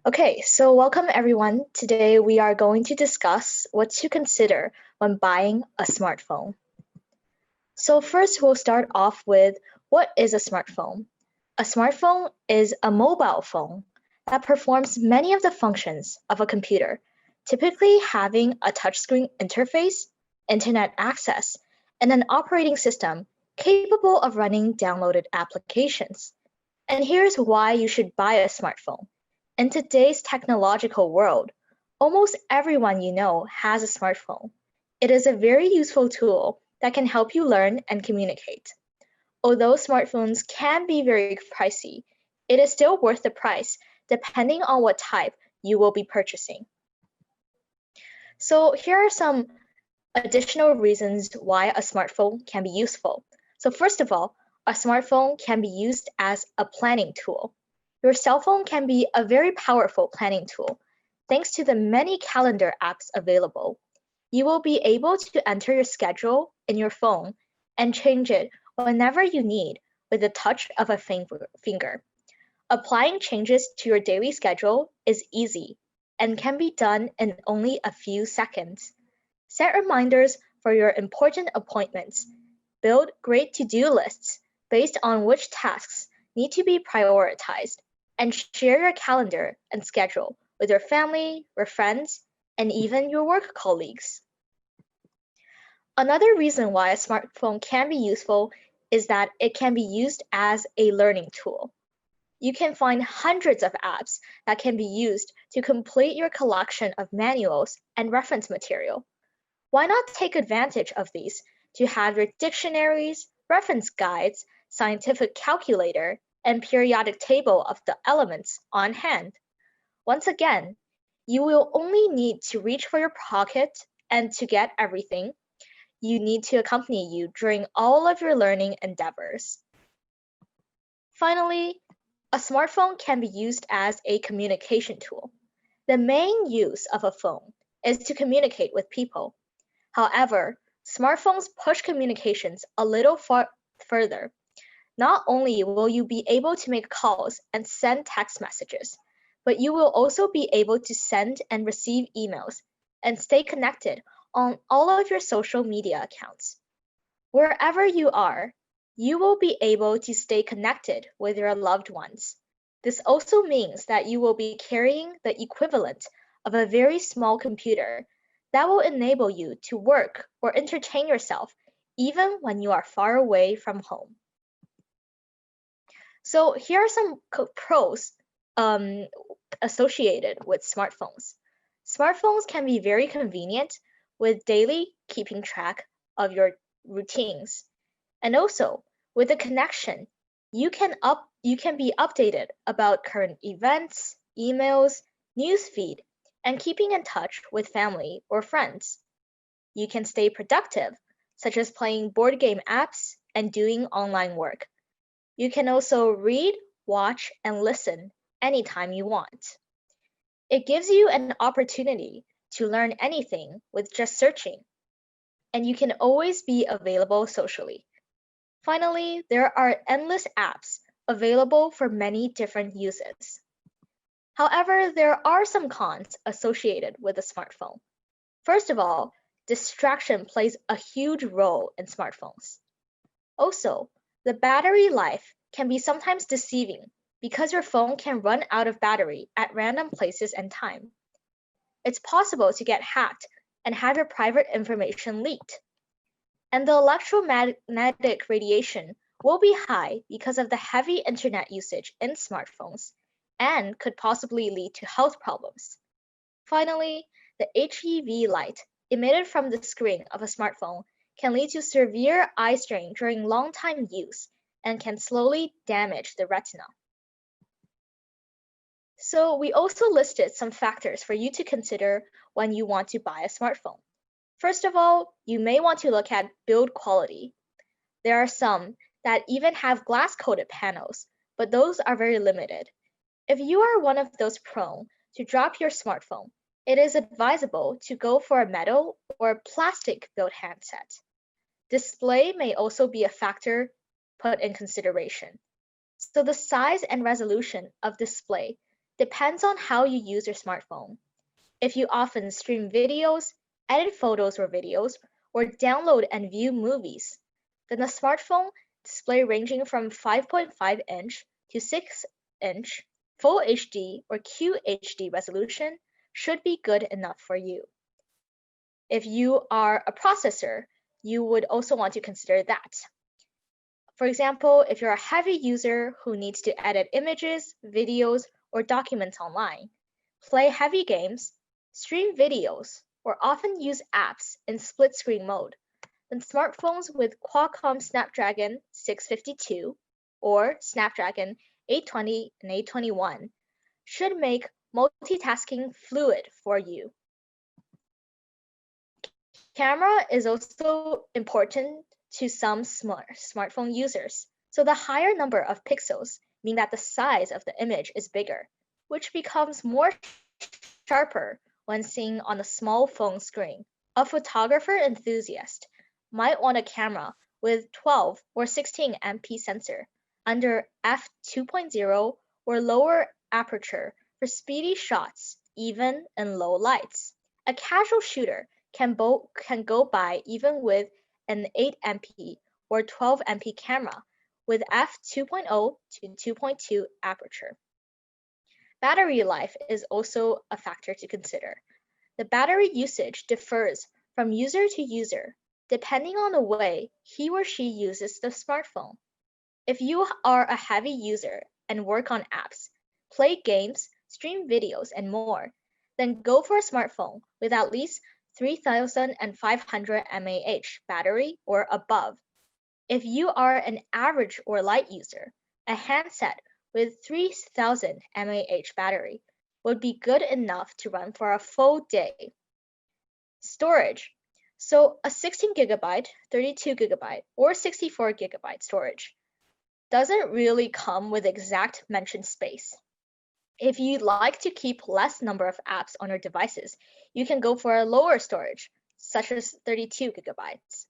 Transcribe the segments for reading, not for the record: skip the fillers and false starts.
Okay, so welcome everyone. Today we are going to discuss what to consider when buying a smartphone. So first we'll start off with what is a smartphone? A smartphone is a mobile phone that performs many of the functions of a computer, typically having a touchscreen interface, internet access, and an operating system capable of running downloaded applications. And here's why you should buy a smartphone. In today's technological world, almost everyone you know has a smartphone. It is a very useful tool that can help you learn and communicate. Although smartphones can be very pricey, it is still worth the price depending on what type you will be purchasing. So here are some additional reasons why a smartphone can be useful. So first of all, a smartphone can be used as a planning tool. Your cell phone can be a very powerful planning tool. Thanks to the many calendar apps available, you will be able to enter your schedule in your phone and change it whenever you need with the touch of a finger. Applying changes to your daily schedule is easy and can be done in only a few seconds. Set reminders for your important appointments. Build great to-do lists based on which tasks need to be prioritized, and share your calendar and schedule with your family, your friends, and even your work colleagues. Another reason why a smartphone can be useful is that it can be used as a learning tool. You can find hundreds of apps that can be used to complete your collection of manuals and reference material. Why not take advantage of these to have your dictionaries, reference guides, scientific calculator, and periodic table of the elements on hand? Once again, you will only need to reach for your pocket and to get everything you need to accompany you during all of your learning endeavors. Finally, a smartphone can be used as a communication tool. The main use of a phone is to communicate with people. However, smartphones push communications a little further. Not only will you be able to make calls and send text messages, but you will also be able to send and receive emails and stay connected on all of your social media accounts. Wherever you are, you will be able to stay connected with your loved ones. This also means that you will be carrying the equivalent of a very small computer that will enable you to work or entertain yourself even when you are far away from home. So here are some pros associated with smartphones. Smartphones can be very convenient with daily keeping track of your routines. And also, with a connection, you can be updated about current events, emails, newsfeed, and keeping in touch with family or friends. You can stay productive, such as playing board game apps and doing online work. You can also read, watch, and listen anytime you want. It gives you an opportunity to learn anything with just searching, and you can always be available socially. Finally, there are endless apps available for many different uses. However, there are some cons associated with a smartphone. First of all, distraction plays a huge role in smartphones. Also, the battery life can be sometimes deceiving because your phone can run out of battery at random places and time. It's possible to get hacked and have your private information leaked. And the electromagnetic radiation will be high because of the heavy internet usage in smartphones and could possibly lead to health problems. Finally, the HEV light emitted from the screen of a smartphone can lead to severe eye strain during long-time use and can slowly damage the retina. So we also listed some factors for you to consider when you want to buy a smartphone. First of all, you may want to look at build quality. There are some that even have glass-coated panels, but those are very limited. If you are one of those prone to drop your smartphone, it is advisable to go for a metal or plastic built handset. Display may also be a factor put in consideration. So the size and resolution of display depends on how you use your smartphone. If you often stream videos, edit photos or videos, or download and view movies, then a smartphone display ranging from 5.5-inch to 6-inch Full HD or QHD resolution should be good enough for you. If you are a processor, you would also want to consider that. For example, if you're a heavy user who needs to edit images, videos, or documents online, play heavy games, stream videos, or often use apps in split screen mode, then smartphones with Qualcomm Snapdragon 652 or Snapdragon 820 and 821 should make multitasking fluid for you. Camera is also important to some smartphone users. So the higher number of pixels mean that the size of the image is bigger, which becomes more sharper when seen on a small phone screen. A photographer enthusiast might want a camera with 12 or 16 MP sensor under f2.0 or lower aperture for speedy shots, even in low lights. A casual shooter can go by even with an 8 MP or 12 MP camera with f2.0 to 2.2 aperture. Battery life is also a factor to consider. The battery usage differs from user to user, depending on the way he or she uses the smartphone. If you are a heavy user and work on apps, play games, stream videos, and more, then go for a smartphone with at least 3,500 mAh battery or above. If you are an average or light user, a handset with 3,000 mAh battery would be good enough to run for a full day. Storage. So a 16 gigabyte, 32 gigabyte, or 64 gigabyte storage doesn't really come with exact mentioned space. If you'd like to keep less number of apps on your devices, you can go for a lower storage, such as 32 gigabytes.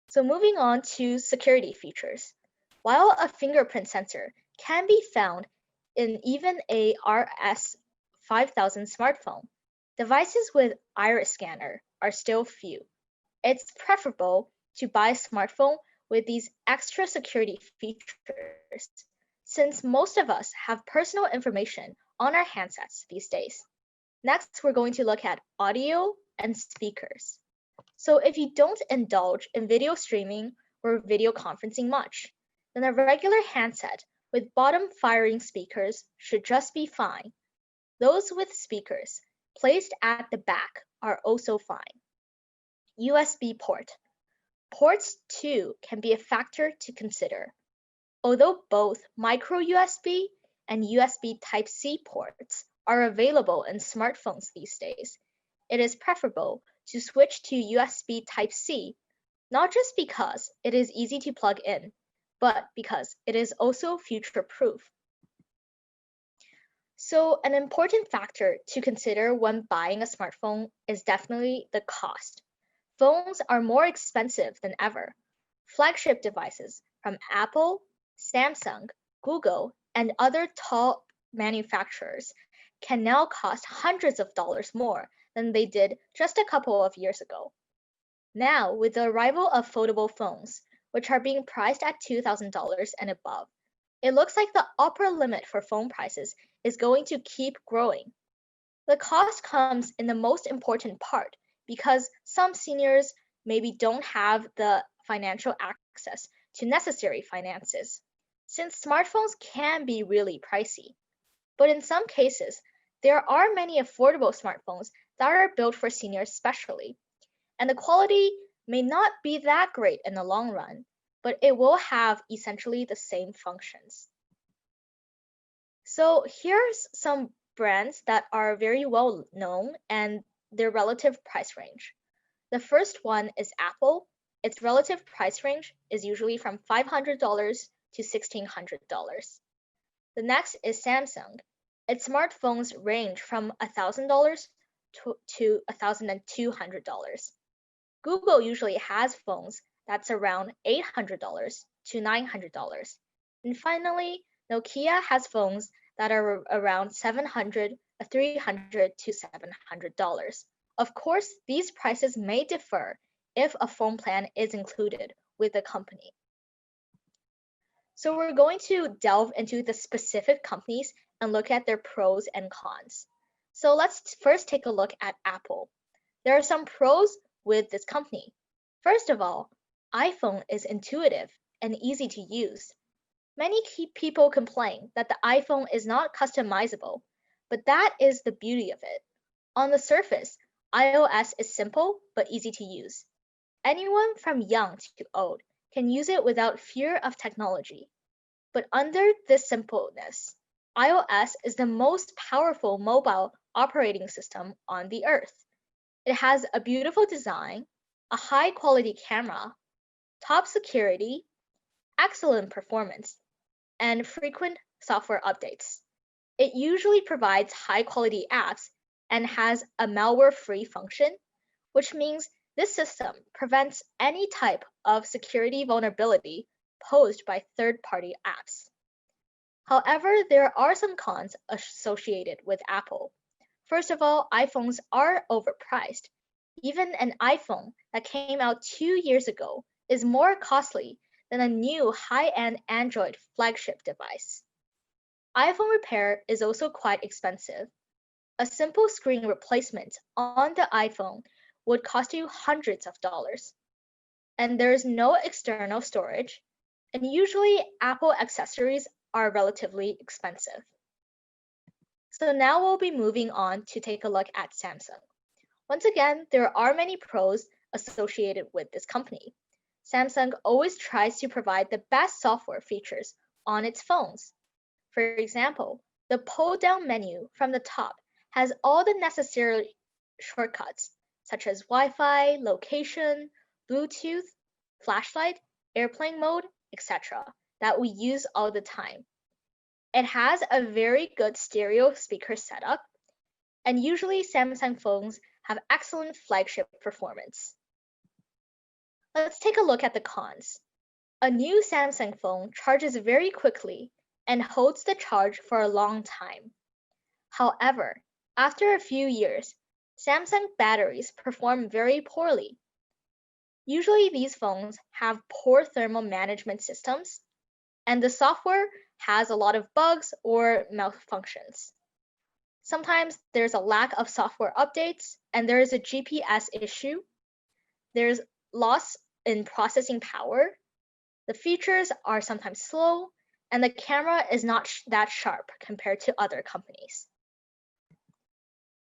So moving on to security features. While a fingerprint sensor can be found in even a RS5000 smartphone, devices with iris scanner are still few. It's preferable to buy a smartphone with these extra security features, since most of us have personal information on our handsets these days. Next, we're going to look at audio and speakers. So if you don't indulge in video streaming or video conferencing much, then a regular handset with bottom-firing speakers should just be fine. Those with speakers placed at the back are also fine. USB port. Ports too can be a factor to consider. Although both micro USB and USB Type-C ports are available in smartphones these days, it is preferable to switch to USB Type-C, not just because it is easy to plug in, but because it is also future-proof. So an important factor to consider when buying a smartphone is definitely the cost. Phones are more expensive than ever. Flagship devices from Apple, Samsung, Google, and other top manufacturers can now cost hundreds of dollars more than they did just a couple of years ago. Now, with the arrival of foldable phones, which are being priced at $2,000 and above, it looks like the upper limit for phone prices is going to keep growing. The cost comes in the most important part because some seniors maybe don't have the financial access to necessary finances, since smartphones can be really pricey. But in some cases, there are many affordable smartphones that are built for seniors specially, and the quality may not be that great in the long run, but it will have essentially the same functions. So here's some brands that are very well known and their relative price range. The first one is Apple. Its relative price range is usually from $500 to $1,600. The next is Samsung. Its smartphones range from $1,000 to $1,200. Google usually has phones that's around $800 to $900. And finally, Nokia has phones that are around $300 to $700. Of course, these prices may differ if a phone plan is included with the company. So we're going to delve into the specific companies and look at their pros and cons. So let's first take a look at Apple. There are some pros with this company. First of all, iPhone is intuitive and easy to use. Many people complain that the iPhone is not customizable, but that is the beauty of it. On the surface, iOS is simple but easy to use. Anyone from young to old can use it without fear of technology. But under this simpleness, iOS is the most powerful mobile operating system on the earth. It has a beautiful design, a high-quality camera, top security, excellent performance, and frequent software updates. It usually provides high-quality apps and has a malware-free function, which means this system prevents any type of security vulnerability posed by third-party apps. However, there are some cons associated with Apple. First of all, iPhones are overpriced. Even an iPhone that came out 2 years ago is more costly than a new high-end Android flagship device. iPhone repair is also quite expensive. A simple screen replacement on the iPhone would cost you hundreds of dollars. And there is no external storage, and usually Apple accessories are relatively expensive. So now we'll be moving on to take a look at Samsung. Once again, there are many pros associated with this company. Samsung always tries to provide the best software features on its phones. For example, the pull-down menu from the top has all the necessary shortcuts, such as Wi-Fi, location, Bluetooth, flashlight, airplane mode, etc., that we use all the time. It has a very good stereo speaker setup, and usually Samsung phones have excellent flagship performance. Let's take a look at the cons. A new Samsung phone charges very quickly and holds the charge for a long time. However, after a few years, Samsung batteries perform very poorly. Usually these phones have poor thermal management systems, and the software has a lot of bugs or malfunctions. Sometimes there's a lack of software updates, and there is a GPS issue. There's loss in processing power. The features are sometimes slow, and the camera is not that sharp compared to other companies.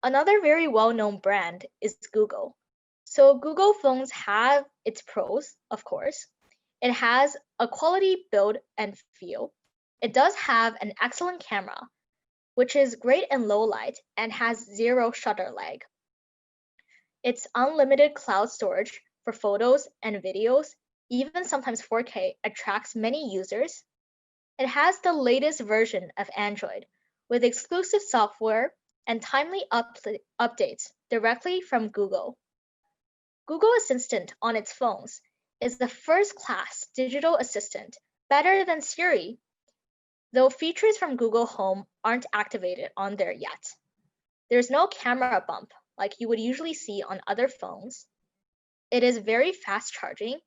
Another very well-known brand is Google. So Google phones have its pros, of course. It has a quality build and feel. It does have an excellent camera, which is great in low light and has zero shutter lag. Its unlimited cloud storage for photos and videos, even sometimes 4K, attracts many users. It has the latest version of Android with exclusive software and timely updates directly from Google. Google Assistant on its phones is the first-class digital assistant, better than Siri, though features from Google Home aren't activated on there yet. There's no camera bump like you would usually see on other phones. It is very fast charging.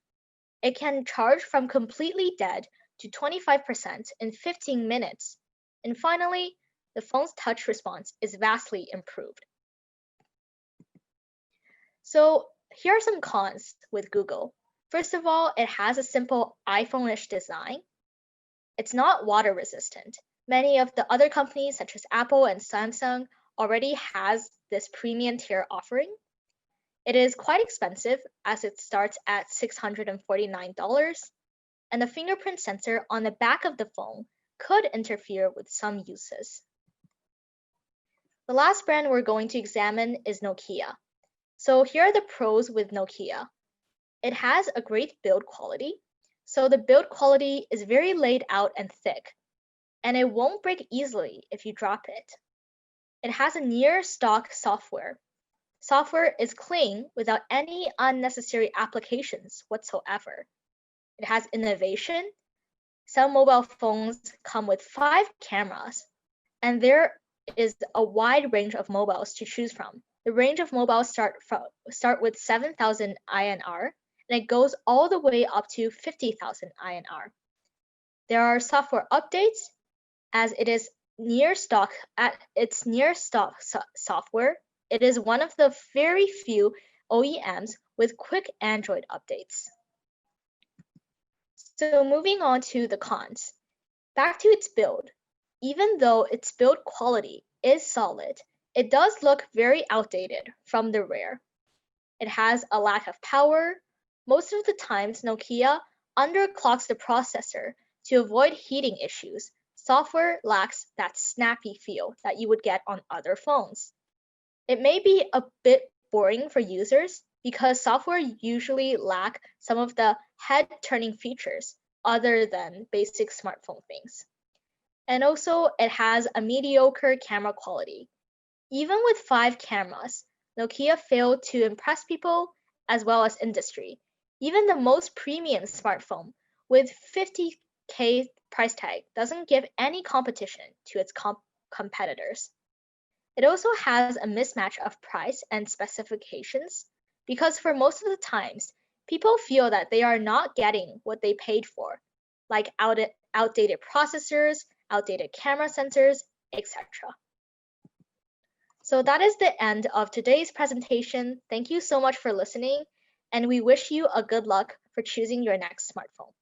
It can charge from completely dead to 25% in 15 minutes. And finally, the phone's touch response is vastly improved. So here are some cons with Google. First of all, it has a simple iPhone-ish design. It's not water resistant. Many of the other companies such as Apple and Samsung already has this premium tier offering. It is quite expensive as it starts at $649, and the fingerprint sensor on the back of the phone could interfere with some uses. The last brand we're going to examine is Nokia. So here are the pros with Nokia. It has a great build quality. So the build quality is very laid out and thick, and it won't break easily if you drop it. It has a near stock software. Software is clean without any unnecessary applications whatsoever. It has innovation. Some mobile phones come with 5 cameras, and there is a wide range of mobiles to choose from. The range of mobiles start with 7,000 INR, and it goes all the way up to 50,000 INR. There are software updates, as it is near stock software. It is one of the very few OEMs with quick Android updates. So moving on to the cons. Back to its build. Even though its build quality is solid, it does look very outdated from the rear. It has a lack of power. Most of the times, Nokia underclocks the processor to avoid heating issues. Software lacks that snappy feel that you would get on other phones. It may be a bit boring for users because software usually lack some of the head-turning features other than basic smartphone things. And also, it has a mediocre camera quality. Even with 5 cameras, Nokia failed to impress people as well as industry. Even the most premium smartphone with 50K price tag doesn't give any competition to its competitors. It also has a mismatch of price and specifications because for most of the times, people feel that they are not getting what they paid for, like outdated processors, outdated camera sensors, etc. So that is the end of today's presentation. Thank you so much for listening, and we wish you a good luck for choosing your next smartphone.